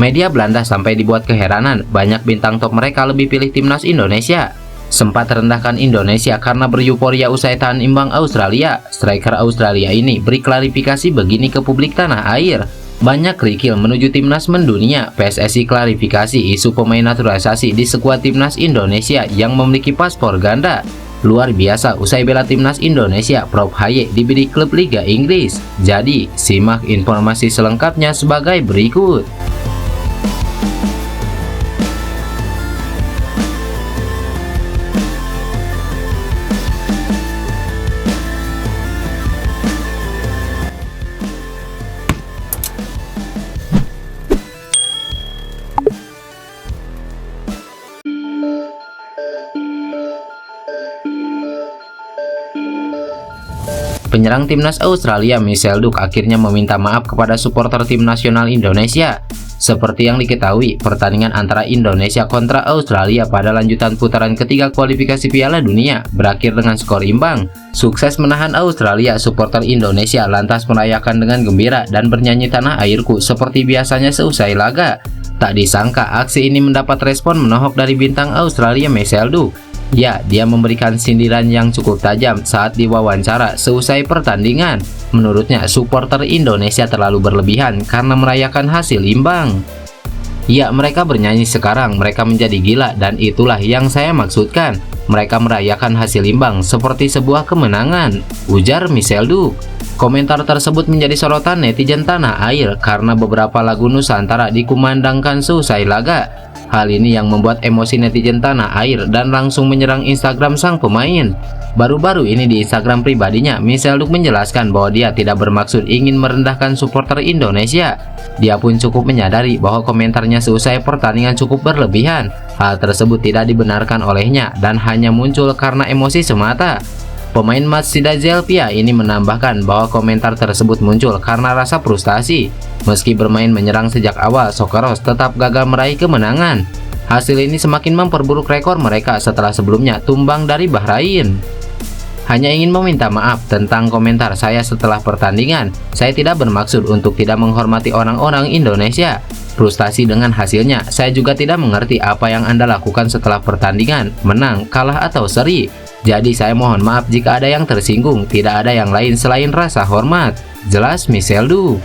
Media Belanda sampai dibuat keheranan, banyak bintang top mereka lebih pilih timnas Indonesia. Sempat rendahkan Indonesia karena beryuforia usai tahan imbang Australia. Striker Australia ini beri klarifikasi begini ke publik tanah air. Banyak kerikil menuju timnas mendunia. PSSI klarifikasi isu pemain naturalisasi di skuad timnas Indonesia yang memiliki paspor ganda. Luar biasa, usai bela timnas Indonesia, Prof Haye dibidik klub Liga Inggris. Jadi, simak informasi selengkapnya sebagai berikut. Penyerang timnas Australia Michael Duck akhirnya meminta maaf kepada supporter tim nasional Indonesia. Seperti yang diketahui, pertandingan antara Indonesia kontra Australia pada lanjutan putaran ketiga kualifikasi Piala Dunia berakhir dengan skor imbang. Sukses menahan Australia, supporter Indonesia lantas merayakan dengan gembira dan bernyanyi Tanah Airku seperti biasanya seusai laga. Tak disangka aksi ini mendapat respon menohok dari bintang Australia Michael Duck. Ya, dia memberikan sindiran yang cukup tajam saat diwawancara seusai pertandingan. Menurutnya, supporter Indonesia terlalu berlebihan karena merayakan hasil imbang. Ya, mereka bernyanyi sekarang, mereka menjadi gila dan itulah yang saya maksudkan. Mereka merayakan hasil imbang seperti sebuah kemenangan, ujar Michael Duck. Komentar tersebut menjadi sorotan netizen tanah air karena beberapa lagu Nusantara dikumandangkan seusai laga. Hal ini yang membuat emosi netizen tanah air dan langsung menyerang Instagram sang pemain. Baru-baru ini di Instagram pribadinya, Michael Duck menjelaskan bahwa dia tidak bermaksud ingin merendahkan supporter Indonesia. Dia pun cukup menyadari bahwa komentarnya seusai pertandingan cukup berlebihan. Hal tersebut tidak dibenarkan olehnya dan hanya muncul karena emosi semata. Pemain Matsida Zelpia ini menambahkan bahwa komentar tersebut muncul karena rasa frustasi. Meski bermain menyerang sejak awal, Sokeros tetap gagal meraih kemenangan. Hasil ini semakin memperburuk rekor mereka setelah sebelumnya tumbang dari Bahrain. Hanya ingin meminta maaf tentang komentar saya setelah pertandingan. Saya tidak bermaksud untuk tidak menghormati orang-orang Indonesia. Frustasi dengan hasilnya, saya juga tidak mengerti apa yang Anda lakukan setelah pertandingan, menang, kalah atau seri. Jadi saya mohon maaf jika ada yang tersinggung, tidak ada yang lain selain rasa hormat, jelas Michael Duck.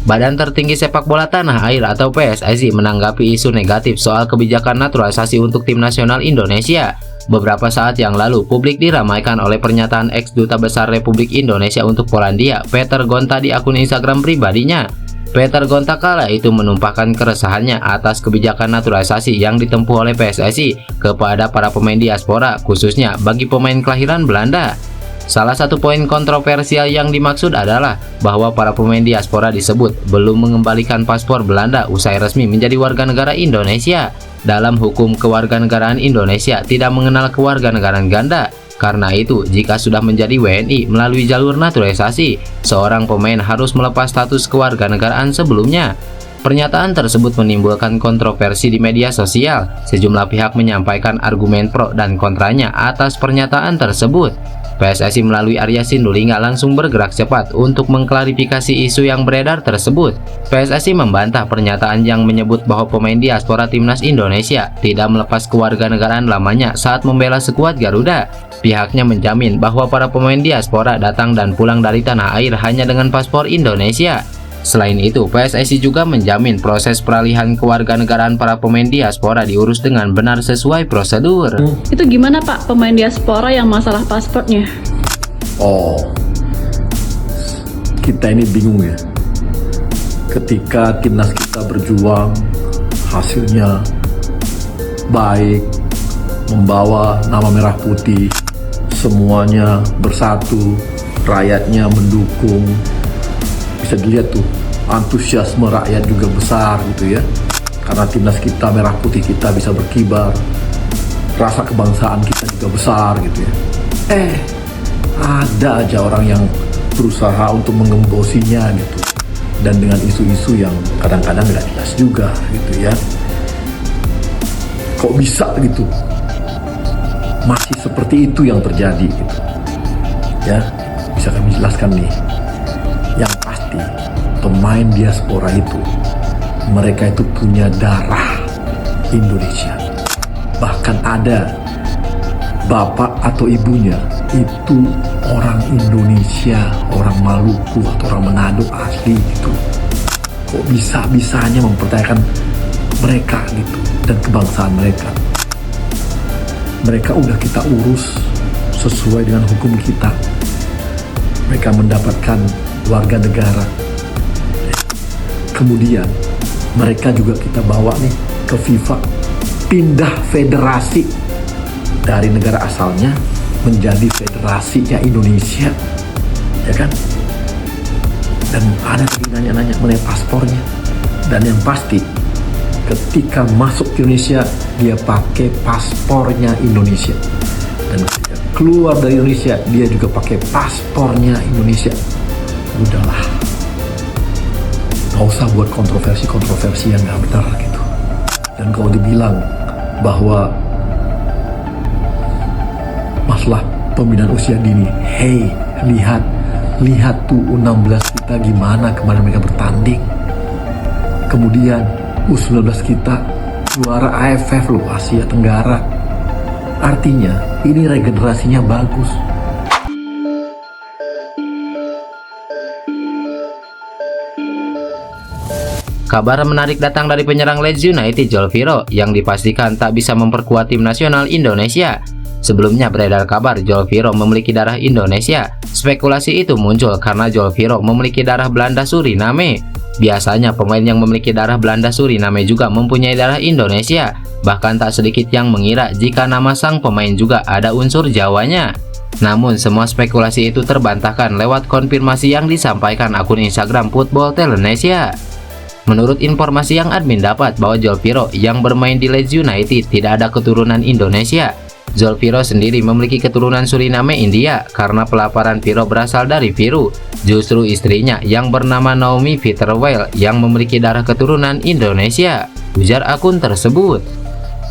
Badan Tertinggi Sepak Bola Tanah Air atau PSSI menanggapi isu negatif soal kebijakan naturalisasi untuk tim nasional Indonesia. Beberapa saat yang lalu, publik diramaikan oleh pernyataan ex-duta besar Republik Indonesia untuk Polandia, Peter Gonta di akun Instagram pribadinya. Peter Gonta kala itu menumpahkan keresahannya atas kebijakan naturalisasi yang ditempuh oleh PSSI kepada para pemain diaspora, khususnya bagi pemain kelahiran Belanda. Salah satu poin kontroversial yang dimaksud adalah bahwa para pemain diaspora disebut belum mengembalikan paspor Belanda usai resmi menjadi warga negara Indonesia. Dalam hukum kewarganegaraan Indonesia tidak mengenal kewarganegaraan ganda. Karena itu, jika sudah menjadi WNI melalui jalur naturalisasi, seorang pemain harus melepas status kewarganegaraan sebelumnya. Pernyataan tersebut menimbulkan kontroversi di media sosial. Sejumlah pihak menyampaikan argumen pro dan kontranya atas pernyataan tersebut. PSSI melalui Arya Sinulinga langsung bergerak cepat untuk mengklarifikasi isu yang beredar tersebut. PSSI membantah pernyataan yang menyebut bahwa pemain diaspora timnas Indonesia tidak melepas kewarganegaraan lamanya saat membela skuad Garuda. Pihaknya menjamin bahwa para pemain diaspora datang dan pulang dari tanah air hanya dengan paspor Indonesia. Selain itu, PSSI juga menjamin proses peralihan kewarganegaraan para pemain diaspora diurus dengan benar sesuai prosedur. Itu gimana Pak, pemain diaspora yang masalah paspornya? Oh, kita ini bingung ya. Ketika timnas kita berjuang, hasilnya baik, membawa nama merah putih, semuanya bersatu, rakyatnya mendukung. Bisa dilihat tuh, antusiasme rakyat juga besar gitu ya, karena timnas kita, merah putih kita bisa berkibar, rasa kebangsaan kita juga besar gitu ya. Ada aja orang yang berusaha untuk mengembosinya gitu, dan dengan isu-isu yang kadang-kadang nggak jelas juga gitu ya. Kok bisa gitu masih seperti itu yang terjadi gitu. Ya, bisa kami jelaskan nih. Yang pasti pemain diaspora itu, mereka itu punya darah Indonesia. Bahkan ada bapak atau ibunya itu orang Indonesia, orang Maluku atau orang Manado asli gitu. Kok bisa-bisanya mempertanyakan mereka gitu dan kebangsaan mereka. Mereka udah kita urus sesuai dengan hukum kita. Mereka mendapatkan warga negara. Kemudian mereka juga kita bawa nih ke FIFA, pindah federasi dari negara asalnya menjadi federasinya Indonesia, ya kan? Dan ada lagi nanya-nanya mengenai paspornya. Dan yang pasti ketika masuk ke Indonesia dia pakai paspornya Indonesia, dan ketika keluar dari Indonesia dia juga pakai paspornya Indonesia. Udahlah, gak usah buat kontroversi yang gak benar gitu. Dan kalau dibilang bahwa masalah pembinaan usia dini, hey, lihat tuh U16 kita gimana kemarin mereka bertanding. Kemudian U19 kita juara AFF loh, Asia Tenggara. Artinya ini regenerasinya bagus. Kabar menarik datang dari penyerang Leeds United Joel Viro yang dipastikan tak bisa memperkuat tim nasional Indonesia. Sebelumnya beredar kabar Joel Viro memiliki darah Indonesia. Spekulasi itu muncul karena Joel Viro memiliki darah Belanda Suriname. Biasanya pemain yang memiliki darah Belanda Suriname juga mempunyai darah Indonesia. Bahkan tak sedikit yang mengira jika nama sang pemain juga ada unsur Jawanya. Namun semua spekulasi itu terbantahkan lewat konfirmasi yang disampaikan akun Instagram Football Telenesia. Menurut informasi yang admin dapat bahwa Joel Viro yang bermain di Leeds United tidak ada keturunan Indonesia. Joel Viro sendiri memiliki keturunan Suriname India karena pelaparan Viro berasal dari Viru. Justru istrinya yang bernama Naomi Vitterweil yang memiliki darah keturunan Indonesia, ujar akun tersebut.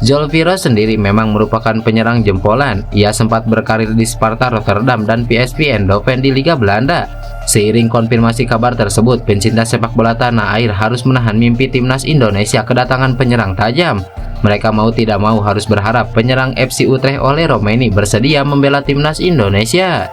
Joel Viro sendiri memang merupakan penyerang jempolan. Ia sempat berkarir di Sparta Rotterdam dan PSV Eindhoven di Liga Belanda. Seiring konfirmasi kabar tersebut, pencinta sepak bola tanah air harus menahan mimpi timnas Indonesia kedatangan penyerang tajam. Mereka mau tidak mau harus berharap penyerang FC Utrecht Ole Romaini bersedia membela timnas Indonesia.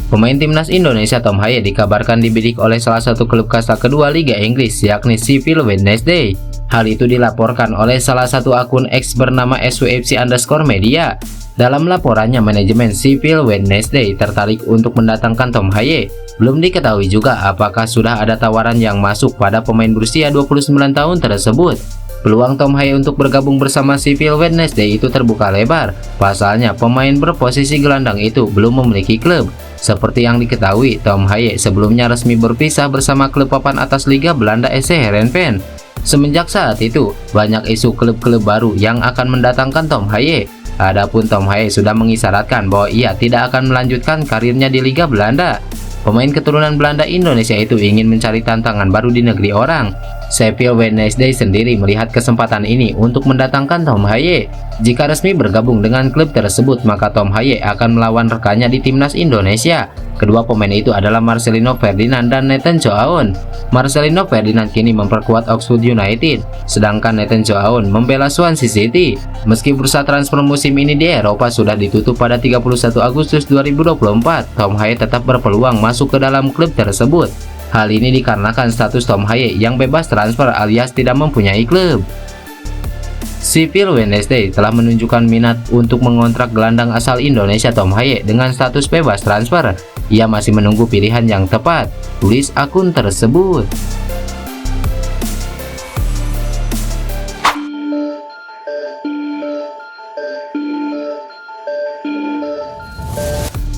Pemain timnas Indonesia Tom Haye dikabarkan dibidik oleh salah satu klub kasta kedua Liga Inggris, yakni Sheffield Wednesday. Hal itu dilaporkan oleh salah satu akun X bernama swfc_media. Dalam laporannya, manajemen Sheffield Wednesday tertarik untuk mendatangkan Tom Haye. Belum diketahui juga apakah sudah ada tawaran yang masuk pada pemain berusia 29 tahun tersebut. Peluang Tom Haye untuk bergabung bersama Sheffield Wednesday itu terbuka lebar. Pasalnya, pemain berposisi gelandang itu belum memiliki klub. Seperti yang diketahui, Tom Haye sebelumnya resmi berpisah bersama klub papan atas Liga Belanda SC Heerenveen. Semenjak saat itu, banyak isu klub-klub baru yang akan mendatangkan Tom Haye. Adapun Tom Haye sudah mengisyaratkan bahwa ia tidak akan melanjutkan karirnya di Liga Belanda. Pemain keturunan Belanda Indonesia itu ingin mencari tantangan baru di negeri orang. Sheffield Wednesday sendiri melihat kesempatan ini untuk mendatangkan Tom Haye. Jika resmi bergabung dengan klub tersebut, maka Tom Haye akan melawan rekannya di timnas Indonesia. Kedua pemain itu adalah Marcelino Ferdinand dan Nathan Joaon. Marcelino Ferdinand kini memperkuat Oxford United, sedangkan Nathan Joaon membela Swansea City. Meski bursa transfer musim ini di Eropa sudah ditutup pada 31 Agustus 2024, Tom Haye tetap berpeluang masuk ke dalam klub tersebut. Hal ini dikarenakan status Tom Haye yang bebas transfer alias tidak mempunyai klub. Sheffield Wednesday telah menunjukkan minat untuk mengontrak gelandang asal Indonesia Tom Haye dengan status bebas transfer. Ia masih menunggu pilihan yang tepat, tulis akun tersebut.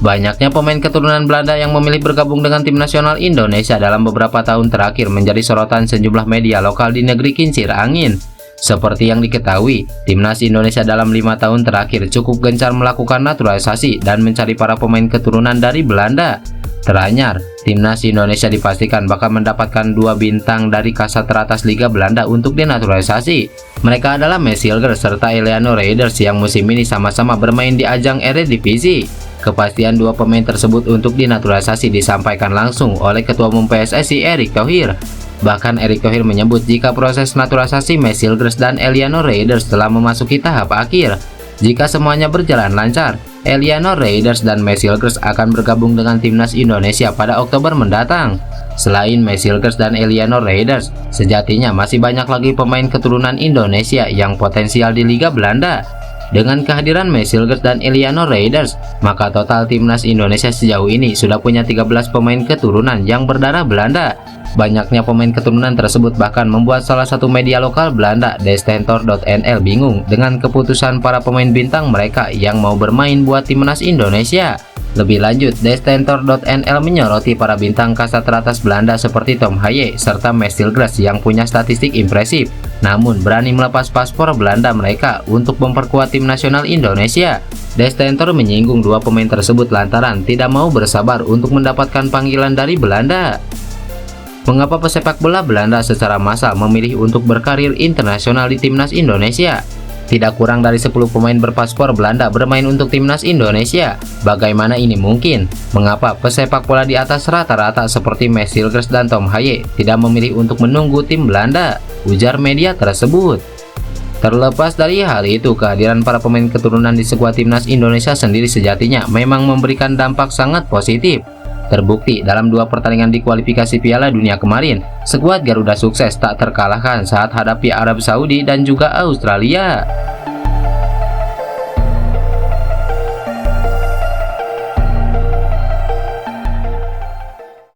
Banyaknya pemain keturunan Belanda yang memilih bergabung dengan tim nasional Indonesia dalam beberapa tahun terakhir menjadi sorotan sejumlah media lokal di negeri kincir angin. Seperti yang diketahui, timnas Indonesia dalam 5 tahun terakhir cukup gencar melakukan naturalisasi dan mencari para pemain keturunan dari Belanda. Teranyar, timnas Indonesia dipastikan bakal mendapatkan 2 bintang dari kasat teratas Liga Belanda untuk dinaturalisasi. Mereka adalah Mesilger serta Eliano Reyders yang musim ini sama-sama bermain di ajang Eredivisie. Kepastian 2 pemain tersebut untuk dinaturalisasi disampaikan langsung oleh Ketua Umum PSSI Erick Thohir. Bahkan Erick Thohir menyebut jika proses naturalisasi Mesilger dan Eliano Reyders telah memasuki tahap akhir. Jika semuanya berjalan lancar, Eliano Reyders dan Mesilger akan bergabung dengan timnas Indonesia pada Oktober mendatang. Selain Mesilger dan Eliano Reyders, sejatinya masih banyak lagi pemain keturunan Indonesia yang potensial di Liga Belanda. Dengan kehadiran Mesilger dan Eliano Reyders, maka total timnas Indonesia sejauh ini sudah punya 13 pemain keturunan yang berdarah Belanda. Banyaknya pemain keturunan tersebut bahkan membuat salah satu media lokal Belanda, Destentor.nl, bingung dengan keputusan para pemain bintang mereka yang mau bermain buat timnas Indonesia. Lebih lanjut, Destentor.nl menyoroti para bintang kasat teratas Belanda seperti Tom Haye serta Mesilger yang punya statistik impresif, namun berani melepas paspor Belanda mereka untuk memperkuat tim nasional Indonesia. Destentor menyinggung 2 pemain tersebut lantaran tidak mau bersabar untuk mendapatkan panggilan dari Belanda. Mengapa pesepak bola Belanda secara massal memilih untuk berkarir internasional di timnas Indonesia? Tidak kurang dari 10 pemain berpaspor Belanda bermain untuk timnas Indonesia. Bagaimana ini mungkin? Mengapa pesepak bola di atas rata-rata seperti Mesilger dan Tom Haye tidak memilih untuk menunggu tim Belanda? Ujar media tersebut. Terlepas dari hal itu, kehadiran para pemain keturunan di skuad timnas Indonesia sendiri sejatinya memang memberikan dampak sangat positif. Terbukti dalam 2 pertandingan di kualifikasi Piala Dunia kemarin, skuad Garuda sukses tak terkalahkan saat hadapi Arab Saudi dan juga Australia.